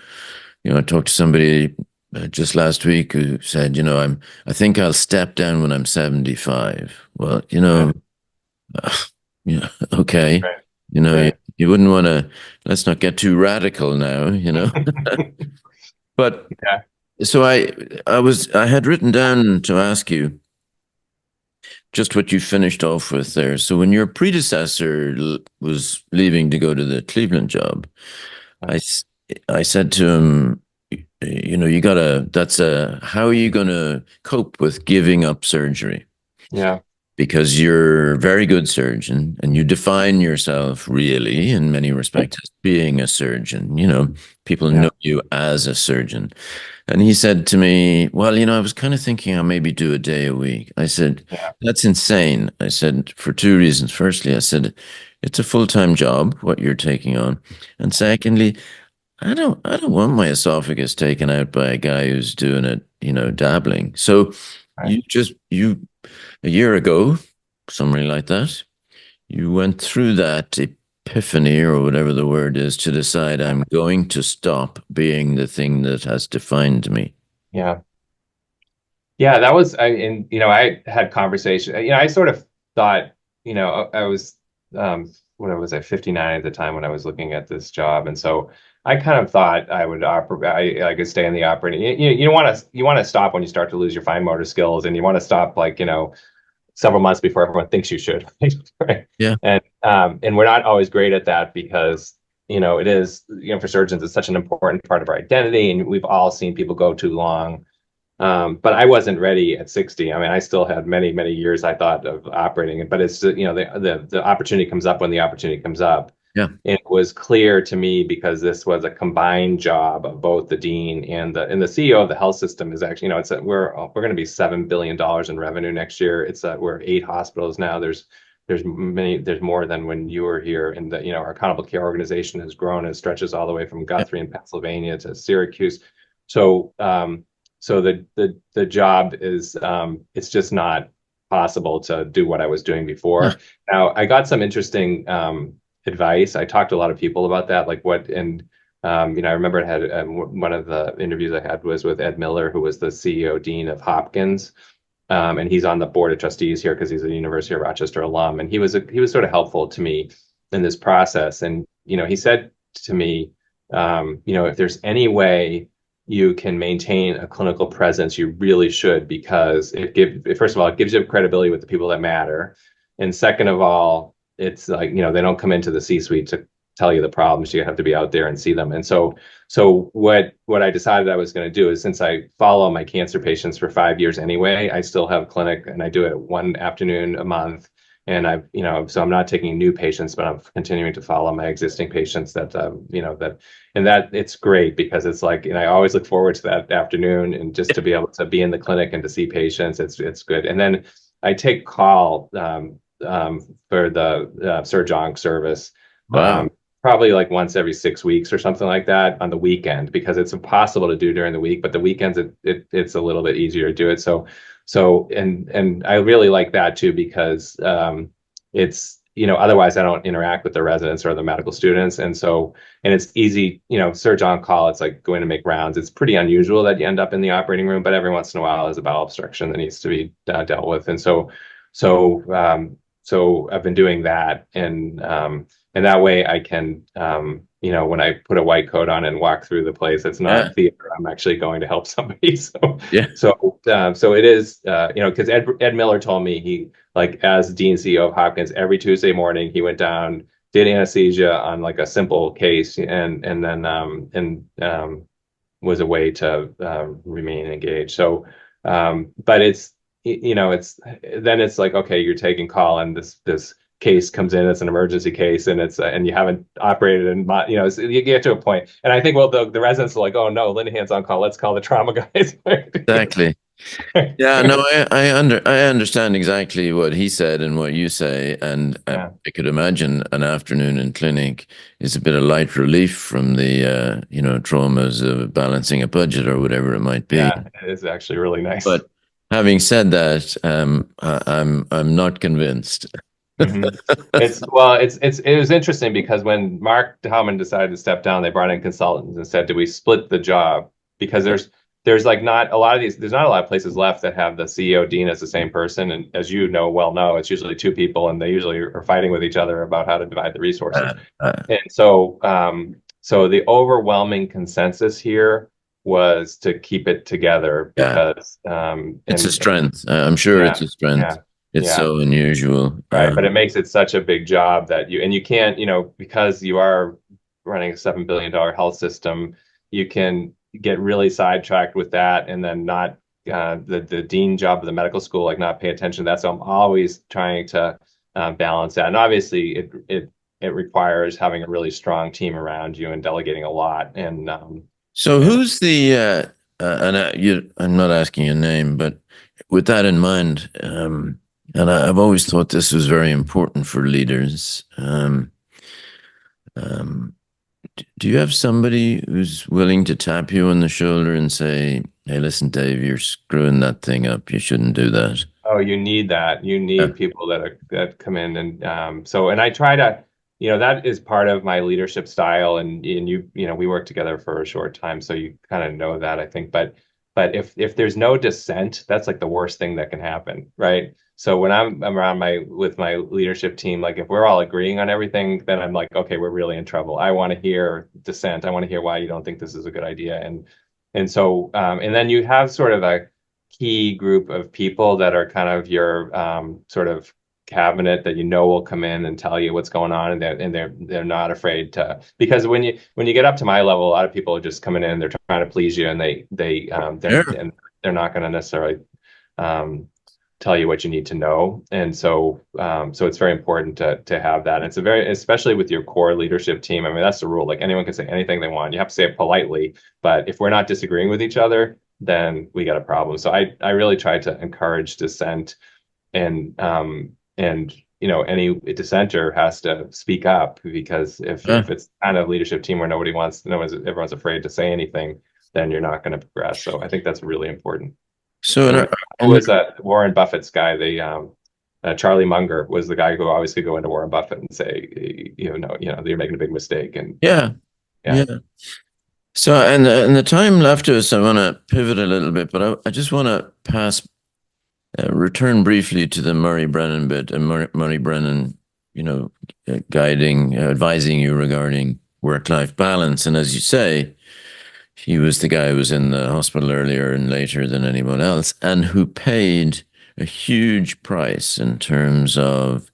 I talked to somebody just last week who said, I think I'll step down when I'm 75. Well, Right. yeah, okay. Right. You, Right. you wouldn't want to, let's not get too radical now. But Yeah. so I had written down to ask you just what you finished off with there. So when your predecessor was leaving to go to the Cleveland job, I, s- I said to him, how are you going to cope with giving up surgery? Yeah. Because you're a very good surgeon and you define yourself really in many respects as being a surgeon. People know Yeah. you as a surgeon. And he said to me, well, I was kind of thinking I'll maybe do a day a week. I said, Yeah. that's insane. I said, for two reasons. Firstly, I said, it's a full-time job, what you're taking on. And secondly, I don't want my esophagus taken out by a guy who's doing it, dabbling. So Right. you a year ago, something like that, you went through that epiphany or whatever the word is to decide I'm going to stop being the thing that has defined me. Yeah. Yeah, that was and I had conversation. I sort of thought, I was what was I 59 at the time when I was looking at this job, and so I kind of thought I would I could stay in the operating. You want to stop when you start to lose your fine motor skills, and you want to stop like several months before everyone thinks you should. Right? Yeah. And we're not always great at that because it is for surgeons it's such an important part of our identity, and we've all seen people go too long. But I wasn't ready at 60. I mean, I still had many, many years I thought of operating, but it's the opportunity comes up when the opportunity comes up. Yeah. And it was clear to me because this was a combined job of both the dean and the CEO of the health system is actually, we're going to be $7 billion in revenue next year. We're 8 hospitals now. There's more than when you were here, and our accountable care organization has grown and stretches all the way from Yeah. Guthrie in Pennsylvania to Syracuse. So so the job is it's just not possible to do what I was doing Huh. before. Now I got some interesting advice. I talked to a lot of people about that, like what and I remember I had one of the interviews I had was with Ed Miller, who was the CEO dean of Hopkins. And he's on the board of trustees here because he's a University of Rochester alum, and he was sort of helpful to me in this process. And he said to me, if there's any way you can maintain a clinical presence, you really should, because first of all, it gives you credibility with the people that matter. And second of all, it's like, they don't come into the C-suite to tell you the problems. You have to be out there and see them. And so what I decided I was going to do is, since I follow my cancer patients for 5 years anyway, I still have clinic and I do it one afternoon a month. And so I'm not taking new patients, but I'm continuing to follow my existing patients and that it's great because it's like, and I always look forward to that afternoon and just to be able to be in the clinic and to see patients. It's good. And then I take call for the Surg Onc service. Wow. Probably like once every 6 weeks or something like that on the weekend, because it's impossible to do during the week, but the weekends it's a little bit easier to do it. And I really like that too, because it's, otherwise I don't interact with the residents or the medical students. And it's easy, Surg on call, it's like going to make rounds. It's pretty unusual that you end up in the operating room, but every once in a while there's a bowel obstruction that needs to be dealt with. So I've been doing that, and that way I can, when I put a white coat on and walk through the place, it's Yeah. not theater. I'm actually going to help somebody. Yeah. So it is, because Ed Miller told me, he, like, as Dean CEO of Hopkins, every Tuesday morning he went down, did anesthesia on like a simple case, and was a way to remain engaged. But it's like, okay, you're taking call, and this case comes in, it's an emergency case, and and you haven't operated, and so you get to a point, and I think, well, the residents are like, oh no, Linehan's on call, let's call the trauma guys. Exactly. Yeah, no, I understand exactly what he said and what you say, and Yeah, I could imagine an afternoon in clinic is a bit of light relief from the traumas of balancing a budget or whatever it might be. yeah, it is actually really nice. But having said that, I'm not convinced. Hmm. It was interesting, because when Mark Howman decided to step down, they brought in consultants and said, "Do we split the job?" Because there's like not a lot of these. There's not a lot of places left that have the CEO dean as the same person, and as you know, it's usually two people, and they usually are fighting with each other about how to divide the resources. Uh, uh, And so the overwhelming consensus here was to keep it together, yeah, because it's a and strength. I'm sure yeah, it's a strength. yeah, It's yeah. so unusual. Right, but it makes it such a big job that you can't, because you are running a $7 billion health system, you can get really sidetracked with that, and then not the dean job of the medical school, like, not pay attention to that. So I'm always trying to balance that, and obviously it requires having a really strong team around you and delegating a lot, So and who's the I'm not asking your name, but with that in mind, and I've always thought this was very important for leaders. Um, do you have somebody who's willing to tap you on the shoulder and say, "Hey, listen, Dave, you're screwing that thing up. You shouldn't do that." Oh, you need that. You Yeah. need people that come in, and I try to, that is part of my leadership style, and we worked together for a short time, so you kind of know that, I think. But if there's no dissent, that's like the worst thing that can happen, right? So when I'm around with my leadership team, like, if we're all agreeing on everything, then I'm like, okay, we're really in trouble. I want to hear dissent. I want to hear why you don't think this is a good idea, and then you have sort of a key group of people that are kind of your sort of cabinet, that will come in and tell you what's going on, and they're not afraid to, because when you get up to my level, a lot of people are just coming in, they're trying to please you, and Sure. they're not going to necessarily tell you what you need to know. And so it's very important to have that. And it's especially with your core leadership team. I mean, that's the rule. Like, anyone can say anything they want. You have to say it politely, but if we're not disagreeing with each other, then we got a problem. So I really try to encourage dissent, and any dissenter has to speak up, because Yeah. if it's kind of leadership team where everyone's afraid to say anything, then you're not going to progress. So I think that's really important. So And who was Warren Buffett's guy? Charlie Munger was the guy who always could go into Warren Buffett and say, you're making a big mistake. And yeah, yeah, yeah. So, and the time left to us, I want to pivot a little bit, but I just want to return briefly to the Murray Brennan bit, and Murray Brennan, advising you regarding work-life balance. And as you say, he was the guy who was in the hospital earlier and later than anyone else, and who paid a huge price in terms of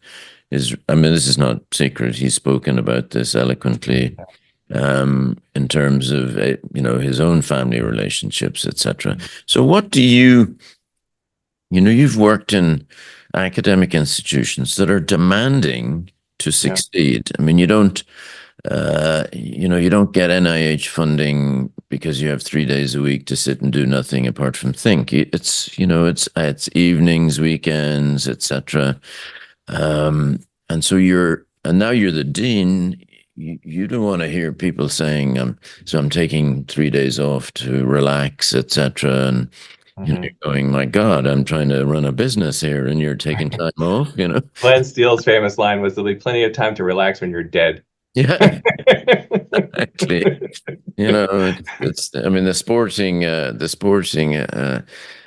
I mean, this is not secret. He's spoken about this eloquently, in terms of his own family relationships, etc. So, what do you've worked in academic institutions that are demanding to yeah. succeed. I mean, you don't get NIH funding because you have 3 days a week to sit and do nothing apart from think. It's evenings, weekends, etc. And so and now you're the dean. You don't want to hear people saying, so I'm taking 3 days off to relax, etc. And you're Mhm. going, my God, I'm trying to run a business here, and you're taking time off. Glenn Steele's famous line was, "There'll be plenty of time to relax when you're dead." Yeah, exactly. I mean, the sporting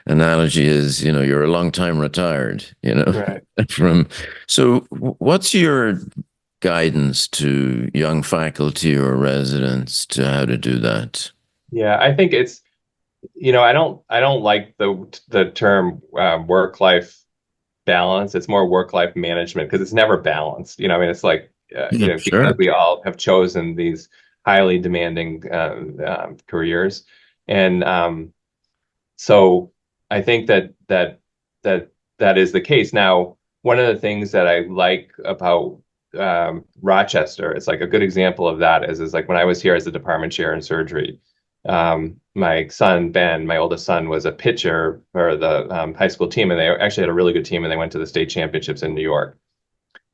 analogy is, you're a long time retired, Right. from. So, what's your guidance to young faculty or residents to how to do that? Yeah, I think it's, I don't like the term work-life balance. It's more work-life management because it's never balanced. I mean, it's like, Yeah, because sure. we all have chosen these highly demanding careers. And so I think that that is the case. Now, one of the things that I like about Rochester, it's like a good example of that is like when I was here as the department chair in surgery, my son Ben, my oldest son, was a pitcher for the high school team, and they actually had a really good team, and they went to the state championships in New York.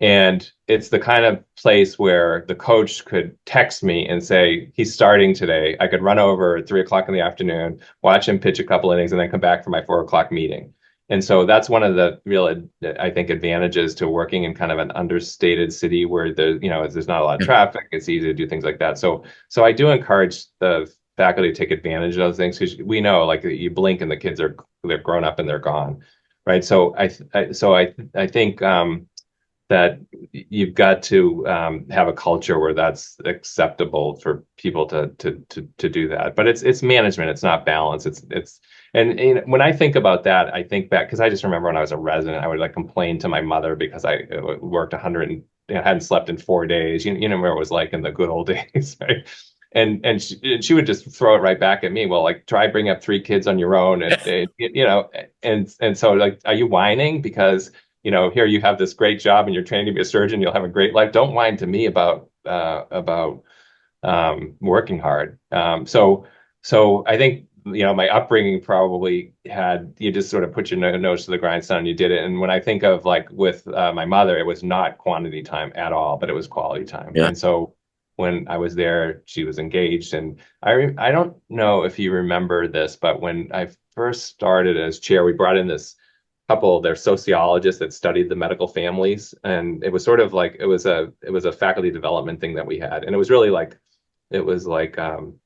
And it's the kind of place where the coach could text me and say, he's starting today. I could run over at 3 o'clock in the afternoon, watch him pitch a couple innings, and then come back for my 4 o'clock meeting. And so that's one of the real, I think, advantages to working in kind of an understated city where there's not a lot of Yeah, traffic. It's easy to do things like that. So I do encourage the faculty to take advantage of those things because we know, like, you blink and they're grown up and they're gone, right? So I think that you've got to have a culture where that's acceptable for people to do that. But it's management. It's not balance. It's and when I think about that, I think back because I just remember when I was a resident, I would like complain to my mother because I worked 100 and hadn't slept in 4 days. You know where it was like in the good old days, right? And she would just throw it right back at me. Well, like, try bring up three kids on your own, and so, like, are you whining because here you have this great job and you're training to be a surgeon, you'll have a great life. Don't whine to me about working hard. So I think my upbringing probably had you just sort of put your nose to the grindstone and you did it. And when I think of like with my mother, it was not quantity time at all, but it was quality time. yeah, And so when I was there, she was engaged. And I don't know if you remember this, but when I first started as chair, we brought in this couple, they're sociologists that studied the medical families, and it was sort of like it was a faculty development thing that we had, and it was like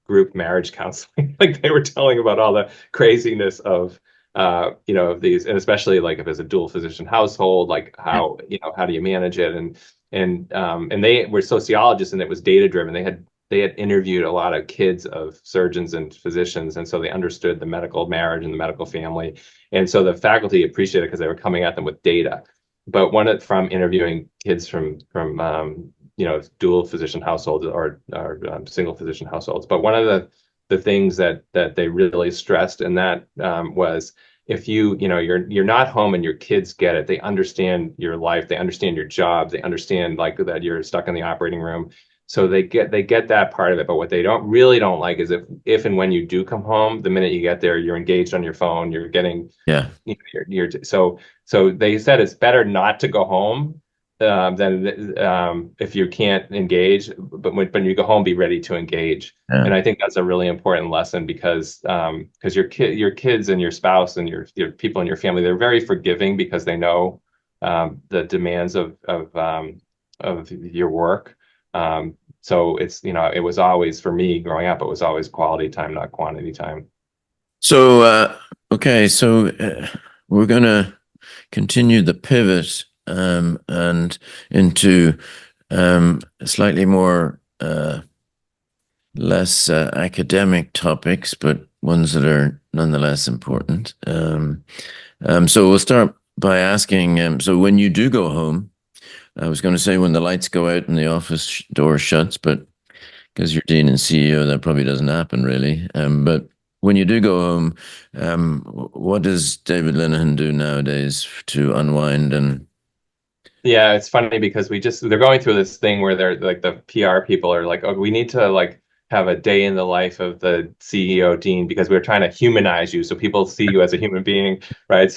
group marriage counseling. Like, they were telling about all the craziness of these, and especially like if it's a dual physician household, like how do you manage it, and they were sociologists, and it was data driven. They had interviewed a lot of kids of surgeons and physicians, and so they understood the medical marriage and the medical family. And so the faculty appreciated it because they were coming at them with data. But from interviewing kids from dual physician households or single physician households. But one of the things that they really stressed, and that was, if you're not home and your kids get it, they understand your life, they understand your job, they understand like that you're stuck in the operating room. So they get that part of it. But what they don't like is if and when you do come home, the minute you get there, you're engaged on your phone, you're getting yeah. so they said it's better not to go home than if you can't engage, but when you go home, be ready to engage. Yeah. And I think that's a really important lesson because your kids and your spouse and your people in your family, they're very forgiving because they know the demands of your work. So it was always, for me growing up, it was always quality time, not quantity time. So, okay, so we're going to continue the pivot and into slightly more less academic topics, but ones that are nonetheless important. So we'll start by asking, so when you do go home, I was going to say when the lights go out and the office door shuts, but because you're dean and CEO, that probably doesn't happen really. But when you do go home, what does David Linehan do nowadays to unwind and Yeah, it's funny because they're going through this thing where they're like, the PR people are like, oh, we need to like have a day in the life of the CEO dean because we're trying to humanize you so people see you as a human being, right?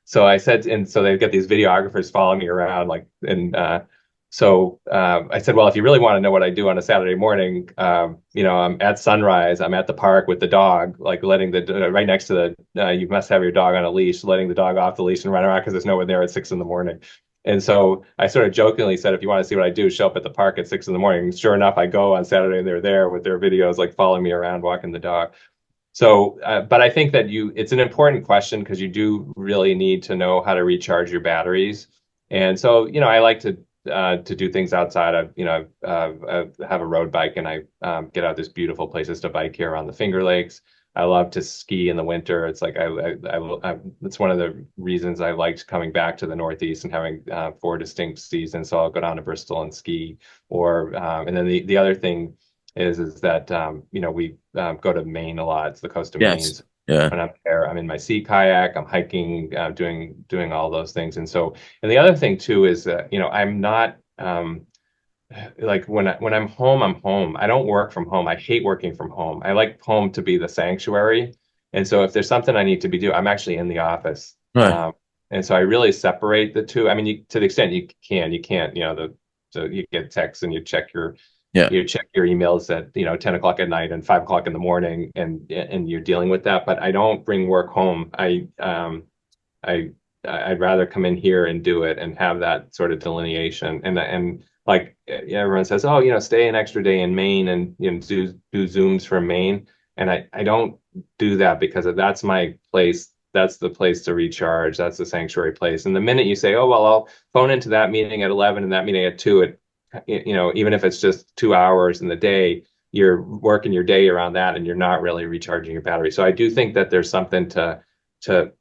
so I said, and so they've got these videographers following me around, like, and I said, well, if you really want to know what I do on a Saturday morning, I'm at sunrise, I'm at the park with the dog, like letting the right next to the, you must have your dog on a leash, letting the dog off the leash and run around because there's no one there at 6 in the morning. And so I sort of jokingly said, if you want to see what I do, show up at the park at 6 in the morning. Sure enough, I go on Saturday and they're there with their videos, like following me around, walking the dog. So, but I think that it's an important question because you do really need to know how to recharge your batteries. And so, I like to do things outside. I have a road bike and I get out this beautiful places to bike here around the Finger Lakes. I love to ski in the winter. It's like it's one of the reasons I liked coming back to the Northeast and having 4 distinct seasons. So I'll go down to Bristol and ski, and then the other thing is that we go to Maine a lot. It's the coast of Maine. Yes. So Yeah. when I'm there, I'm in my sea kayak, I'm hiking, doing all those things. And the other thing too is that I'm not like when I'm home, I'm home. I don't work from home. I hate working from home. I like home to be the sanctuary. And so if there's something I need to be doing, I'm actually in the office. Right. And so I really separate the two. I mean, to the extent you can't, so you get texts and Yeah. you check your emails at 10 o'clock at night and 5 o'clock in the morning, and you're dealing with that. But I don't bring work home. I I'd rather come in here and do it and have that sort of delineation. And like everyone says, oh, stay an extra day in Maine and do Zooms from Maine. And I don't do that because that's my place. That's the place to recharge. That's the sanctuary place. And the minute you say, oh, well, I'll phone into that meeting at 11 and that meeting at 2, even if it's just 2 hours in the day, you're working your day around that and you're not really recharging your battery. So I do think that there's something to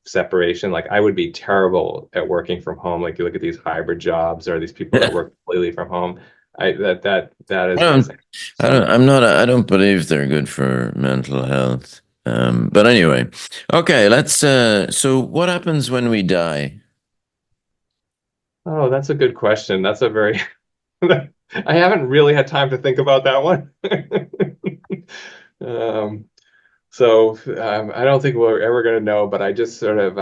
separation. Like I would be terrible at working from home. Like you look at these hybrid jobs or these people that Yeah. work completely from home. That I is don't, missing. I don't, I don't believe they're good for mental health. But anyway, okay, so what happens when we die? Oh, that's a good question. That's a very I haven't really had time to think about that one. Um, I don't think we're ever going to know, but I just sort of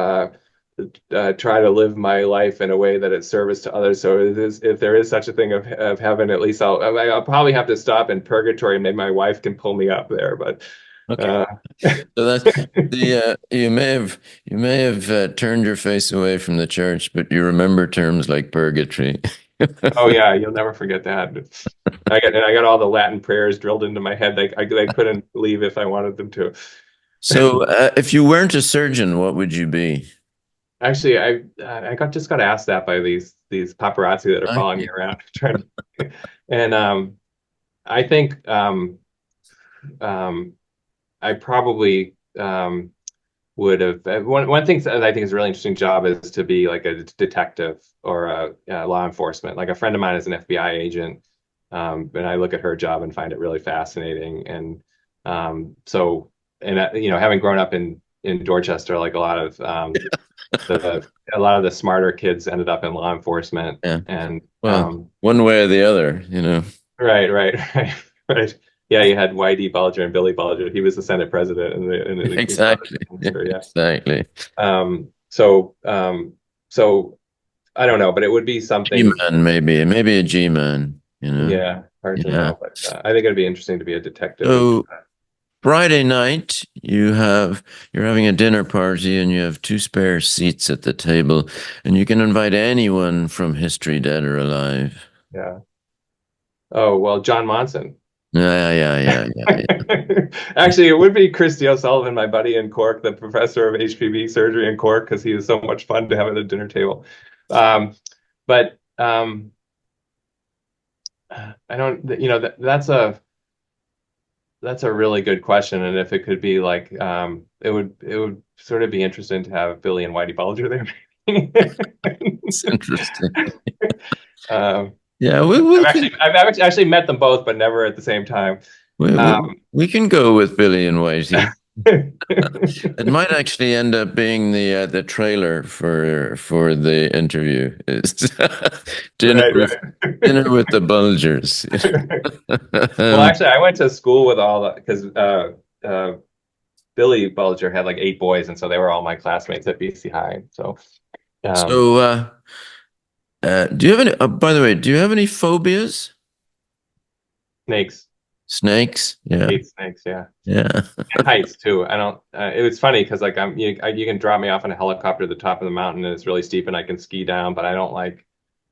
try to live my life in a way that it's service to others. So if there is such a thing of heaven, at least I'll probably have to stop in purgatory, and maybe my wife can pull me up there. But Okay. uh, So that's you may have turned your face away from the church, but you remember terms like purgatory. oh yeah, you'll never forget that. I got all the Latin prayers drilled into my head. They couldn't leave if I wanted them to. So, if you weren't a surgeon, what would you be? Actually, I just got asked that by these paparazzi that are I, following me around trying and I think I probably would have one thing that I think is a really interesting job is to be like a detective or a law enforcement. Like a friend of mine is an FBI agent, and I look at her job and find it really fascinating. And so, and having grown up in Dorchester, like a lot of the smarter kids ended up in law enforcement, yeah. and Well, one way or the other. right, right, right, right. Yeah, you had Whitey Bulger and Billy Bulger. He was the Senate president in the Exactly. yeah. Exactly. Um, so, um, so I don't know, but it would be something. G-man, maybe a G-man. Yeah, hard to Yeah. know, but I think it'd be interesting to be a detective. So Friday night, you're having a dinner party and you have two spare seats at the table, and you can invite anyone from history, dead or alive. Yeah. Oh well, John Monson. Yeah, yeah, yeah, yeah, yeah. Actually, it would be Christy O'Sullivan, my buddy in Cork, the professor of HPV surgery in Cork, because he is so much fun to have at the dinner table. But I don't, that's a really good question, and if it could be like, it would sort of be interesting to have Billy and Whitey Bulger there. It's interesting. um, Yeah, I've actually met them both, but never at the same time. we, we, Um, we can go with Billy and Whitey. It might actually end up being the trailer for the interview. Is dinner right, with right. dinner with the Bulgers. Well, actually, I went to school with all the because Billy Bulger had like 8 boys, and so they were all my classmates at BC High. So Um, So, do you have any, by the way, do you have any phobias? Snakes, Snakes? Yeah. hate snakes. Yeah. Yeah. And heights too. I don't. It was funny because like you can drop me off in a helicopter to the top of the mountain and it's really steep and I can ski down, but I don't like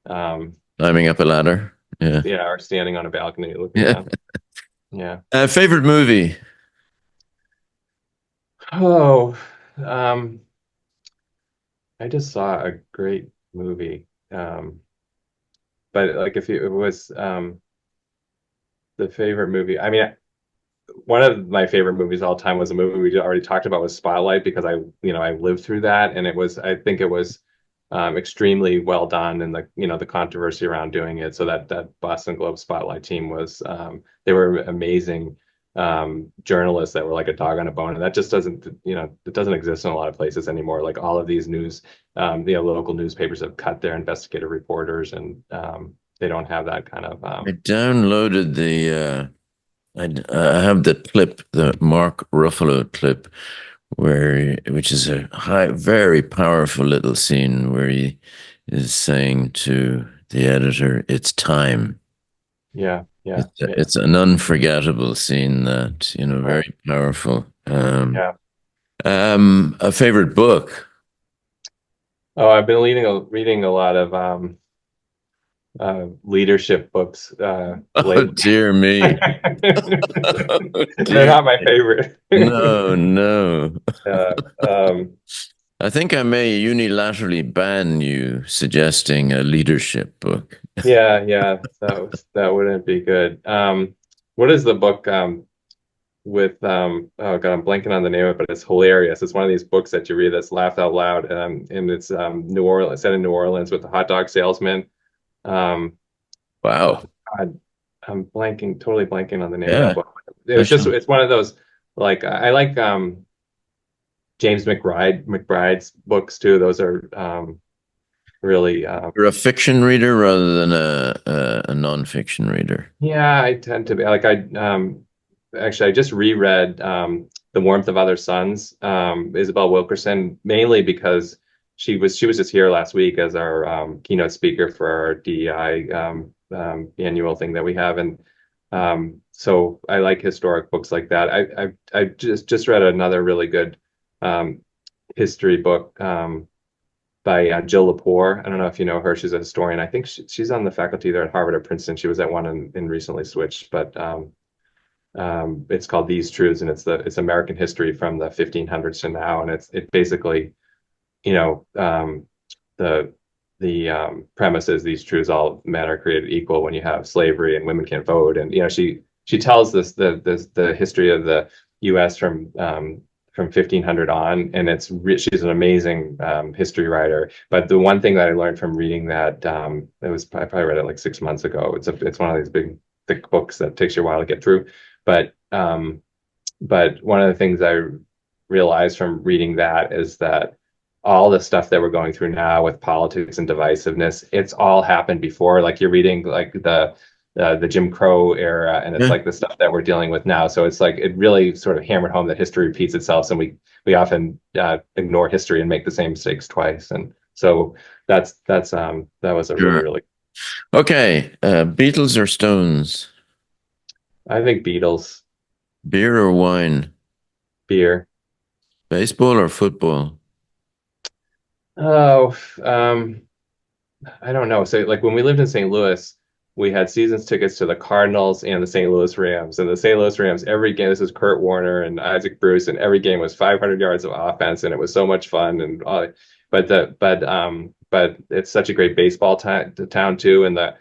um Climbing up a ladder. Yeah. yeah, or standing on a balcony looking Yeah. down. Yeah. Favorite movie? Oh, um, I just saw a great movie. But like if it was the favorite movie, I mean, one of my favorite movies of all time was a movie we already talked about was Spotlight because I lived through that and I think it was extremely well done and the controversy around doing it. So that Boston Globe Spotlight team was they were amazing journalists that were like a dog on a bone, and that just doesn't it doesn't exist in a lot of places anymore. Like all of these news, local newspapers have cut their investigative reporters, and they don't have that kind of I downloaded I have the clip, the Mark Ruffalo clip, which is a very powerful little scene where he is saying to the editor, "It's time." yeah, yeah, yeah, It's an unforgettable scene that, right, very powerful. yeah. A favorite book? Oh, I've been reading a lot of leadership books Oh, lately. dear me. Oh, They're dear not my me. favorite. No, no. uh, um, I think I may unilaterally ban you suggesting a leadership book. yeah, yeah, that wouldn't be good. What is the book with oh God, I'm blanking on the name of it, but it's hilarious. It's one of these books that you read that's laughed out loud, and it's New Orleans, set in New Orleans with the hot dog salesman. Um, Wow. God, I'm totally blanking on the name of that Yeah, book. It I was just, shall. it's one of those, like, I like James McBride's books too. Those are really, You're a fiction reader rather than a non-fiction reader. yeah, I tend to be like, actually, I just reread The Warmth of Other Suns, Isabel Wilkerson, mainly because she was just here last week as our keynote speaker for our DEI annual thing that we have, and so I like historic books like that. I just read another really good um, history book by Jill Lepore. I don't know if you know her. She's a historian. I think she's on the faculty there at Harvard or Princeton. She was at one and recently switched, but it's called These Truths, and it's American history from the 1500s to now, and it basically, you know, the premise is these truths: all men are created equal when you have slavery and women can't vote, and she tells the history of the U.S. from 1500 on, and she's an amazing history writer. But the one thing that I learned from reading that I probably read it like 6 months ago. It's one of these big thick books that takes you a while to get through. But one of the things I realized from reading that is that all the stuff that we're going through now with politics and divisiveness, it's all happened before. Like you're reading like the Jim Crow era, and it's Yeah. like the stuff that we're dealing with now. So it's like it really sort of hammered home that history repeats itself, and we often ignore history and make the same mistakes twice. And so that was a really Sure. really Okay. Beatles or Stones? I think Beatles, Beer or wine? beer. Baseball or football? Oh, I don't know. So like when we lived in St. Louis, we had seasons tickets to the Cardinals and the St. Louis Rams. And the St. Louis Rams, every game, this is Kurt Warner and Isaac Bruce, and every game was 500 yards of offense, and it was so much fun. And but it's such a great baseball town too, and it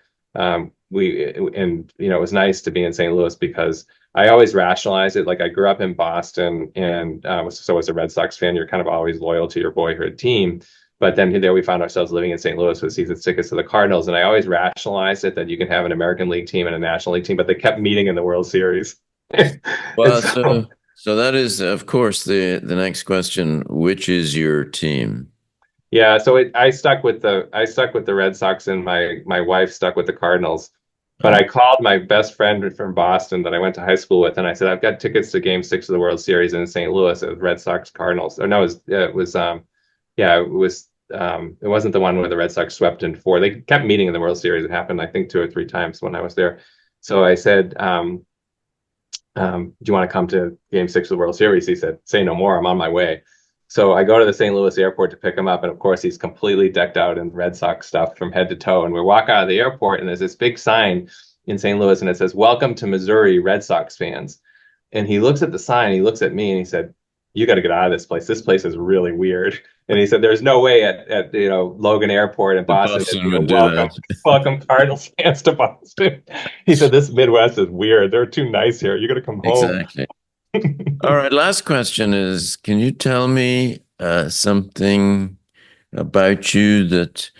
was nice to be in St. Louis because I always rationalize it. Like I grew up in Boston, and so as a Red Sox fan, you're kind of always loyal to your boyhood team. But then there we found ourselves living in St. Louis with season tickets to the Cardinals, and I always rationalized it that you can have an American League team and a National League team, but they kept meeting in the World Series. And Well, so, so that is, of course, the next question. Which is your team? yeah, so I stuck with the Red Sox, and my wife stuck with the Cardinals. But Oh, I called my best friend from Boston that I went to high school with, and I said, I've got tickets to Game 6 of the World Series in St. Louis at Red Sox Cardinals. Or no, it was yeah, it was it wasn't the one where the Red Sox swept in four. They kept meeting in the World Series. It happened, I think, 2 or 3 times when I was there. So I said, do you want to come to Game 6 of the World Series? He said, say no more. I'm on my way. So I go to the St. Louis airport to pick him up. And of course, he's completely decked out in Red Sox stuff from head to toe. And we walk out of the airport and there's this big sign in St. Louis and it says, "Welcome to Missouri, Red Sox fans." And he looks at the sign, he looks at me and he said, "You got to get out of this place. This place is really weird." And he said, "There's no way at Logan Airport in Boston, Would do that. welcome Cardinals fans to Boston." He said, "This Midwest is weird. They're too nice here. You got to come home." Exactly. All right. Last question is, can you tell me something about you that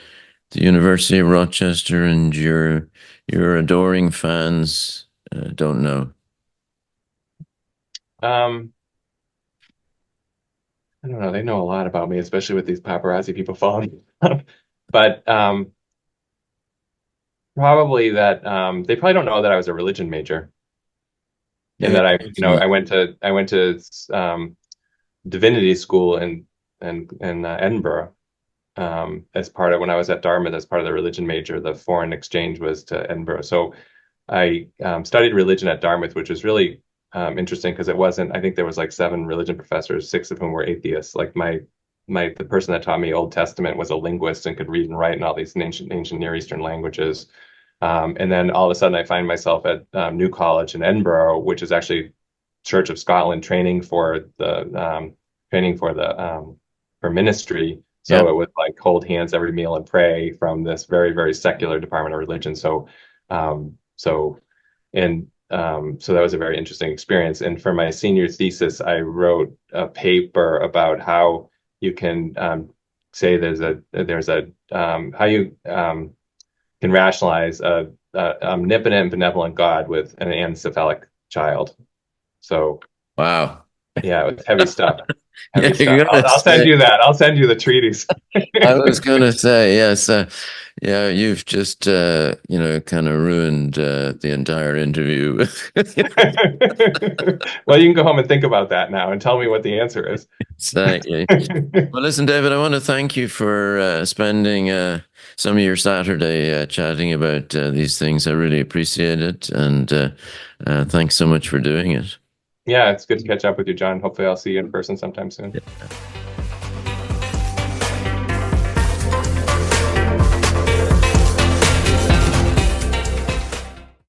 the University of Rochester and your adoring fans don't know? I don't know. They know a lot about me, especially with these paparazzi people following me. But probably that they probably don't know that I was a religion major, and that I went to divinity school in Edinburgh as part of when I was at Dartmouth as part of the religion major. The foreign exchange was to Edinburgh, so I studied religion at Dartmouth, which was really interesting because it wasn't. I think there was like 7 religion professors, 6 of whom were atheists. Like the person that taught me Old Testament was a linguist and could read and write in all these ancient Near Eastern languages. And then all of a sudden, I find myself at New College in Edinburgh, which is actually Church of Scotland training for ministry. So it was like hold hands every meal and pray from this very, very secular department of religion. So that was a very interesting experience. And for my senior thesis, I wrote a paper about how you can say how you can rationalize a omnipotent, benevolent God with an anencephalic child. So wow. Yeah, it was heavy stuff. Yeah, I'll send you that. I'll send you the treatise. I was going to say, yes. Yeah, you've just, kind of ruined the entire interview. Well, you can go home and think about that now and tell me what the answer is. Exactly. Well, listen, David, I want to thank you for spending some of your Saturday chatting about these things. I really appreciate it. And thanks so much for doing it. Yeah, it's good to catch up with you, John. Hopefully I'll see you in person sometime soon. Yeah.